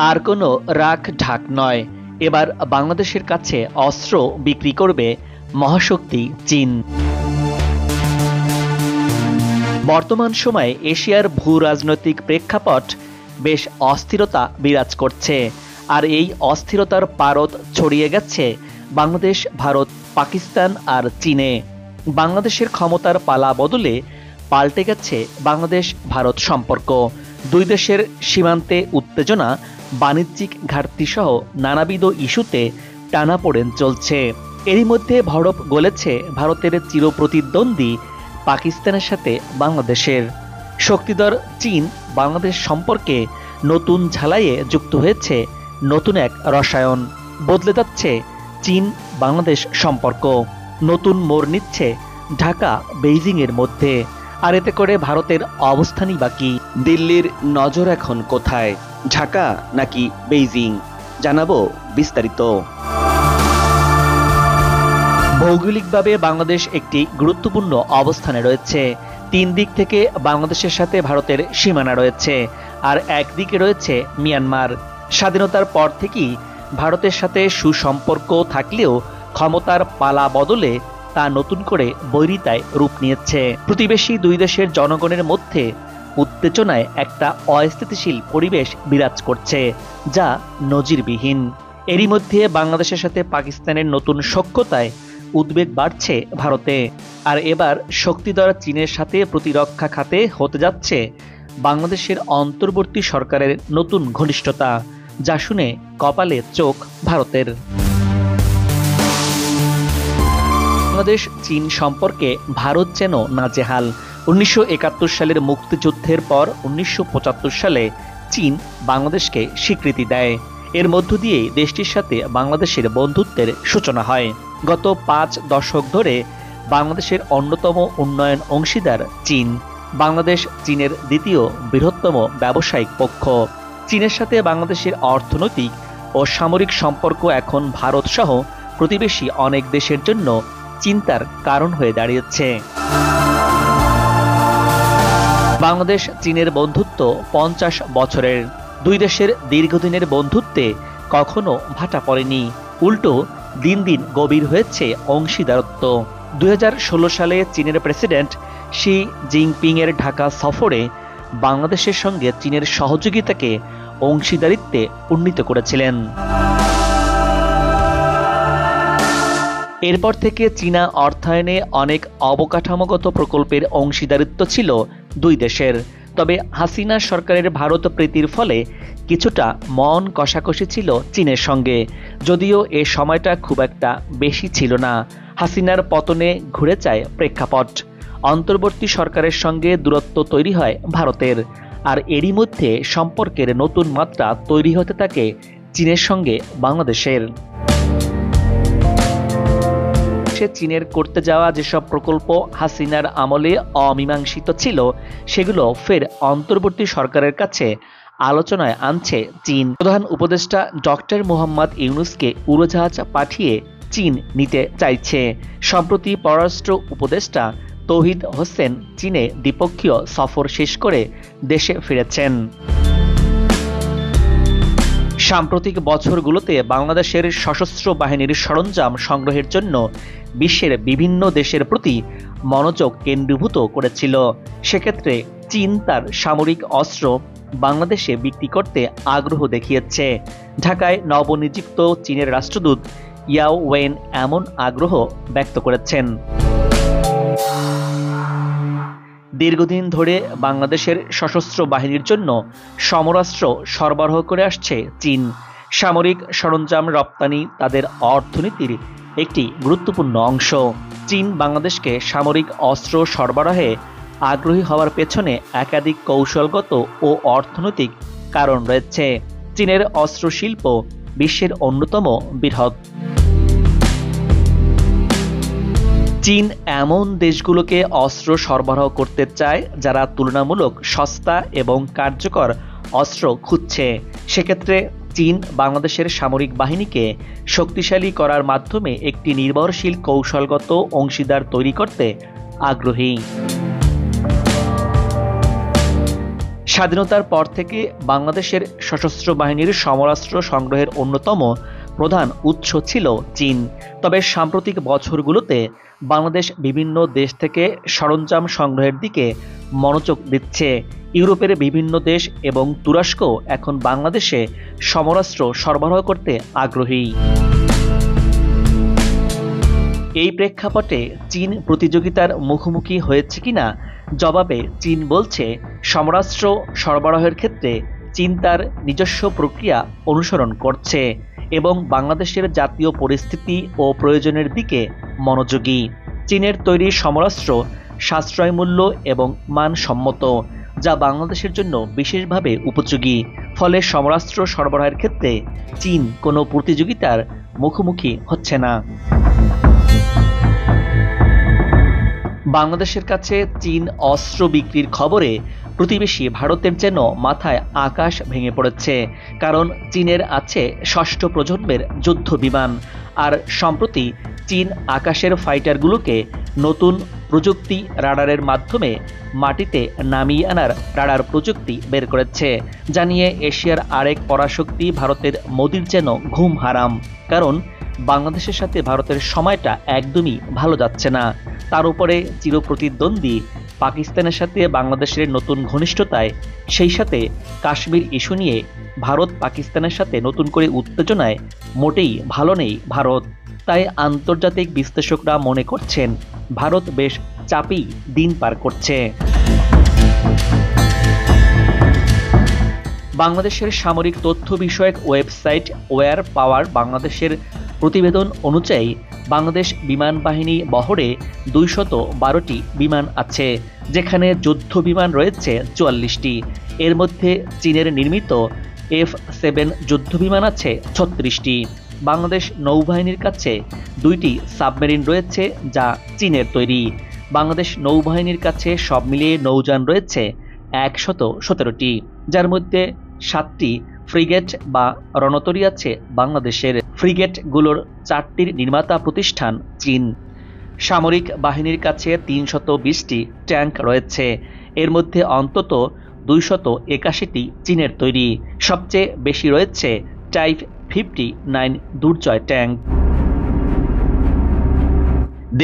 আর কোনো রাখ ঢাক নয়, এবার বাংলাদেশের কাছে অস্ত্র বিক্রি করবে মহাশক্তি চীন। বর্তমান সময়ে এশিয়ার ভূ রাজনৈতিক প্রেক্ষাপট বেশ অস্থিরতা বিরাজ করছে, আর এই অস্থিরতার পারদ ছড়িয়ে গেছে বাংলাদেশ, ভারত, পাকিস্তান আর চীনে। বাংলাদেশের ক্ষমতার পালা বদলে পাল্টে গেছে বাংলাদেশ ভারত সম্পর্ক। দুই দেশের সীমান্তে উত্তেজনা, বাণিজ্যিক ঘাটতি সহ নানাবিধ ইস্যুতে টানাপোড়েন চলছে। এরই মধ্যে ভরপ গলেছে ভারতের চিরপ্রতিদ্বন্দ্বী পাকিস্তানের সাথে বাংলাদেশের। শক্তিধর চীন বাংলাদেশ সম্পর্কে নতুন ঝালাইয়ে যুক্ত হয়েছে নতুন এক রসায়ন। বদলে যাচ্ছে চীন বাংলাদেশ সম্পর্ক, নতুন মোড় নিচ্ছে ঢাকা বেইজিংয়ের মধ্যে। আর এতে করে ভারতের অবস্থানই বাকি। দিল্লির নজর এখন কোথায়, ঢাকা নাকি বেইজিং? জানাবো বিস্তারিত। ভৌগোলিকভাবে বাংলাদেশ একটি গুরুত্বপূর্ণ অবস্থানে রয়েছে। তিন দিক থেকে বাংলাদেশের সাথে ভারতের সীমানা রয়েছে, আর একদিকে রয়েছে মিয়ানমার। স্বাধীনতার পর থেকেই ভারতের সাথে সুসম্পর্ক থাকলেও ক্ষমতার পালা বদলে তা নতুন করে বৈরিতায় রূপ নিয়েছে। প্রতিবেশী দুই দেশের জনগণের মধ্যে উত্তেজনায় একটা অস্থিতিশীল পরিবেশ বিরাজ করছে, যা নজিরবিহীন। এরই মধ্যে বাংলাদেশের সাথে পাকিস্তানের নতুন সখ্যতায় উদ্বেগ বাড়ছে ভারতে। আর এবার শক্তিধর চীনের সাথে প্রতিরক্ষা খাতে হতে যাচ্ছে বাংলাদেশের অন্তর্বর্তী সরকারের নতুন ঘনিষ্ঠতা, যা শুনে কপালে চোখ ভারতের। বাংলাদেশ চীন সম্পর্কে ভারত যেন নাজেহাল। 1971 সালের মুক্তিযুদ্ধের পর 1975 সালে চীন বাংলাদেশকে স্বীকৃতি দেয়। এর মধ্য দিয়ে দেশটির সাথে বাংলাদেশের বন্ধুত্বের সূচনা হয়। গত 5 দশক ধরে বাংলাদেশের অন্যতম উন্নয়ন অংশীদার চীন। বাংলাদেশ চীনের দ্বিতীয় বৃহত্তম ব্যবসায়িক পক্ষ। চীনের সাথে বাংলাদেশের অর্থনৈতিক ও সামরিক সম্পর্ক এখন ভারত সহ প্রতিবেশী অনেক দেশের জন্য চিন্তার কারণ হয়ে দাঁড়িয়েছে। বাংলাদেশ চীনের বন্ধুত্ব 50 বছরের। দুই দেশের দীর্ঘদিনের বন্ধুত্বে কখনো ভাটা পড়েনি, উল্টো দিন দিন গভীর হয়েছে অংশীদারত্ব। 2016 সালে চীনের প্রেসিডেন্ট শি জিনপিং এর ঢাকা সফরে বাংলাদেশের সঙ্গে চীনের সহযোগিতাকে অংশীদারিত্বে উন্নীত করেছিলেন। এরপর থেকে চীনা অর্থায়নে অনেক অবকাঠামোগত প্রকল্পের অংশীদারিত্ব ছিল দুই দেশের। তবে হাসিনা সরকারের ভারত প্রীতির ফলে কিছুটা মন কষাকষি ছিল চীনের সঙ্গে, যদিও এ সময়টা খুব একটা বেশি ছিল না। হাসিনার পতনে ঘুরে যায় প্রেক্ষাপট। অন্তর্বর্তী সরকারের সঙ্গে দূরত্ব তৈরি হয় ভারতের, আর এরই মধ্যে সম্পর্কের নতুন মাত্রা তৈরি হতে থাকে চীনের সঙ্গে বাংলাদেশের। চীনের করতে যাওয়া যেসব প্রকল্প হাসিনার আমলে অমীমাংসিত ছিল, সেগুলো ফের অন্তর্বর্তী সরকারের কাছে আলোচনায় আনছে চীন। প্রধান উপদেষ্টা ডক্টর মোহাম্মদ ইউনূসকে উড়োজাহাজ পাঠিয়ে চীন নিতে চাইছে। সম্প্রতি পররাষ্ট্র উপদেষ্টা তৌহিদ হোসেন চীনে দ্বিপক্ষীয় সফর শেষ করে দেশে ফিরেছেন। সাম্প্রতিক বছরগুলোতে বাংলাদেশের সশস্ত্র বাহিনীর সরঞ্জাম সংগ্রহের জন্য বিশ্বের বিভিন্ন দেশের প্রতি মনোযোগ কেন্দ্রীভূত করেছিল। সেক্ষেত্রে চীন তার সামরিক অস্ত্র বাংলাদেশে বিক্রি করতে আগ্রহ দেখিয়েছে। ঢাকায় নবনিযুক্ত চীনের রাষ্ট্রদূত ইয়াও ওয়েন এমন আগ্রহ ব্যক্ত করেছেন। দীর্ঘদিন ধরে বাংলাদেশের সশস্ত্র বাহিনীর জন্য সমরাস্ত্র সরবরাহ করে আসছে চীন। সামরিক সরঞ্জাম রপ্তানি তাদের অর্থনীতির একটি গুরুত্বপূর্ণ অংশ। চীন বাংলাদেশকে সামরিক অস্ত্র সরবরাহে আগ্রহী হওয়ার পেছনে একাধিক কৌশলগত ও অর্থনৈতিক কারণ রয়েছে। চীনের অস্ত্র শিল্প বিশ্বের অন্যতম বৃহৎ। চীন এমন দেশগুলোকে অস্ত্র সরবরাহ করতে চায় যারা তুলনামূলক সস্তা এবং কার্যকর অস্ত্র খুঁজছে। সেক্ষেত্রে চীন বাংলাদেশের সামরিক বাহিনীকে শক্তিশালী করার মাধ্যমে একটি নির্ভরশীল কৌশলগত অংশীদার তৈরি করতে আগ্রহী। স্বাধীনতার পর থেকে বাংলাদেশের সশস্ত্র বাহিনীর সমরাস্ত্র সংগ্রহের অন্যতম প্রধান উৎস ছিল চীন। তবে সাম্প্রতিক বছরগুলোতে বাংলাদেশ বিভিন্ন দেশ থেকে সরঞ্জাম সংগ্রহের দিকে মনোযোগ দিচ্ছে। ইউরোপের বিভিন্ন দেশ এবং তুরস্ক এখন বাংলাদেশে সমরাস্ত্র সরবরাহ করতে আগ্রহী। এই প্রেক্ষাপটে চীন প্রতিযোগিতার মুখোমুখি হয়েছে কিনা? জবাবে চীন বলছে, সমরাস্ত্র সরবরাহের ক্ষেত্রে চীন তার নিজস্ব প্রক্রিয়া অনুসরণ করছে এবং বাংলাদেশের জাতীয় পরিস্থিতি ও প্রয়োজনের দিকে মনোযোগী। চীনের তৈরি সমরাস্ত্র সাশ্রয় মূল্য এবং মানসম্মত, যা বাংলাদেশের জন্য বিশেষভাবে উপযোগী। ফলে সমরাস্ত্র সরবরাহের ক্ষেত্রে চীন কোনো প্রতিযোগিতার মুখোমুখি হচ্ছে না। বাংলাদেশের কাছে চীন অস্ত্র বিক্রির খবরে প্রতিবেশী ভারতের যেন মাথায় আকাশ ভেঙে পড়েছে। কারণ চীনের আছে ষষ্ঠ প্রজন্মের যুদ্ধ বিমান, আর সম্প্রতি চীন আকাশের ফাইটারগুলোকে নতুন প্রযুক্তি রাডারের মাধ্যমে মাটিতে নামিয়ে আনার রাডার প্রযুক্তি বের করেছে, যা নিয়ে এশিয়ার আরেক পরাশক্তি ভারতের মোদির যেন ঘুম হারাম। কারণ বাংলাদেশের সাথে ভারতের সময়টা একদমই ভালো যাচ্ছে না। তার উপরে চিরপ্রতিদ্বন্দ্বী পাকিস্তানের সাথে বাংলাদেশের নতুন ঘনিষ্ঠতায়, সেই সাথে কাশ্মীর ইস্যু নিয়ে ভারত পাকিস্তানের সাথে নতুন করে উত্তেজনায় মোটেই ভালো নেই ভারত। তাই আন্তর্জাতিক বিশ্লেষকরা মনে করছেন ভারত বেশ চাপেই দিন পার করছে। বাংলাদেশের সামরিক তথ্য বিষয়ক ওয়েবসাইট ওয়্যার পাওয়ার বাংলাদেশের প্রতিবেদন অনুযায়ী বাংলাদেশ বিমান বাহিনী বহরে 212টি বিমান আছে, যেখানে যুদ্ধ বিমান রয়েছে 44টি। এর মধ্যে চীনের নির্মিত F-7 যুদ্ধ বিমান আছে 36টি। বাংলাদেশ নৌবাহিনীর কাছে 2টি সাবমেরিন রয়েছে, যা চীনের তৈরি। বাংলাদেশ নৌবাহিনীর কাছে সব মিলিয়ে নৌযান রয়েছে 117টি, যার মধ্যে 7টি ফ্রিগেট বা রণতরী আছে বাংলাদেশের। ফ্রিগেটগুলোর 4টির নির্মাতা প্রতিষ্ঠান চীন। সামরিক বাহিনীর কাছে 320টি ট্যাঙ্ক রয়েছে, এর মধ্যে অন্তত 281টি চীনের তৈরি। সবচেয়ে বেশি রয়েছে টাইপ 59 দুর্জয় ট্যাঙ্ক।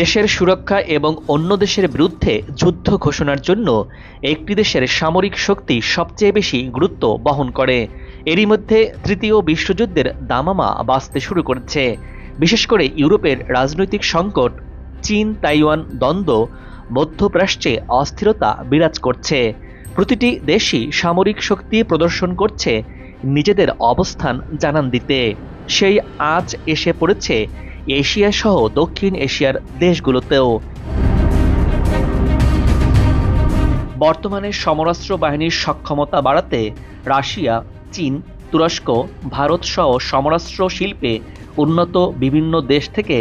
দেশের সুরক্ষা এবং অন্য দেশের বিরুদ্ধে যুদ্ধ ঘোষণার জন্য একটি দেশের সামরিক শক্তি সবচেয়ে বেশি গুরুত্ব বহন করে। এরই মধ্যে তৃতীয় বিশ্বযুদ্ধের দামামা বাজতে শুরু করেছে। বিশেষ করে ইউরোপের রাজনৈতিক সংকট, চীন তাইওয়ান দ্বন্দ্ব, মধ্যপ্রাচ্যে অস্থিরতা বিরাজ করছে। প্রতিটি দেশই সামরিক শক্তি প্রদর্শন করছে নিজেদের অবস্থান জানান দিতে। সেই আজ এসে পড়েছে এশিয়া সহ দক্ষিণ এশিয়ার দেশগুলোতেও। বর্তমানে সমরাস্ত্র বাহিনীর সক্ষমতা বাড়াতে রাশিয়া, চীন, তুরস্ক, ভারত সহ সমরাস্ত্র শিল্পে উন্নত বিভিন্ন দেশ থেকে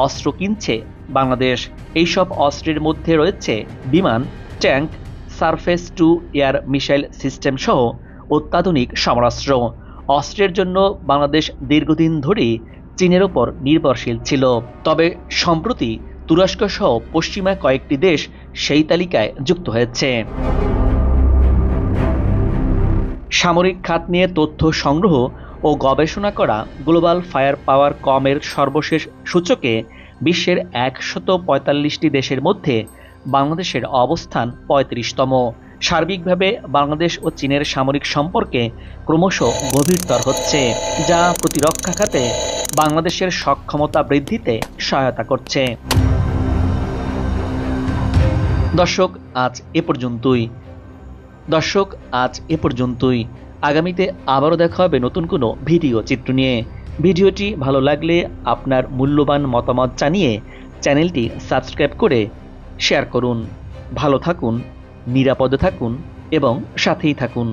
অস্ত্র কিনছে বাংলাদেশ। এইসব অস্ত্রের মধ্যে রয়েছে বিমান, tank, surface two air missile system সহ অত্যাধুনিক সমরাস্ত্র। অস্ত্রের জন্য বাংলাদেশ দীর্ঘদিন ধরেই চীনের ওপর নির্ভরশীল ছিল। তবে সম্প্রতি তুরস্ক সহ পশ্চিমা কয়েকটি দেশ সেই তালিকায় যুক্ত হয়েছে। সামরিক খাত নিয়ে তথ্য সংগ্রহ ও গবেষণা করা গ্লোবাল ফায়ার পাওয়ার কমের সর্বশেষ সূচকে বিশ্বের 145টি দেশের মধ্যে বাংলাদেশের অবস্থান 35তম। সার্বিকভাবে বাংলাদেশ ও চীনের সামরিক সম্পর্কে ক্রমশ গভীরতর হচ্ছে, যা প্রতিরক্ষা খাতে বাংলাদেশের সক্ষমতা বৃদ্ধিতে সহায়তা করছে। দর্শক আজ এ পর্যন্তই। আগামীতে আবারও দেখা হবে নতুন কোনো ভিডিও চিত্র নিয়ে। ভিডিওটি ভালো লাগলে আপনার মূল্যবান মতামত জানিয়ে চ্যানেলটি সাবস্ক্রাইব করে শেয়ার করুন। ভালো থাকুন, নিরাপদে থাকুন এবং সাথেই থাকুন।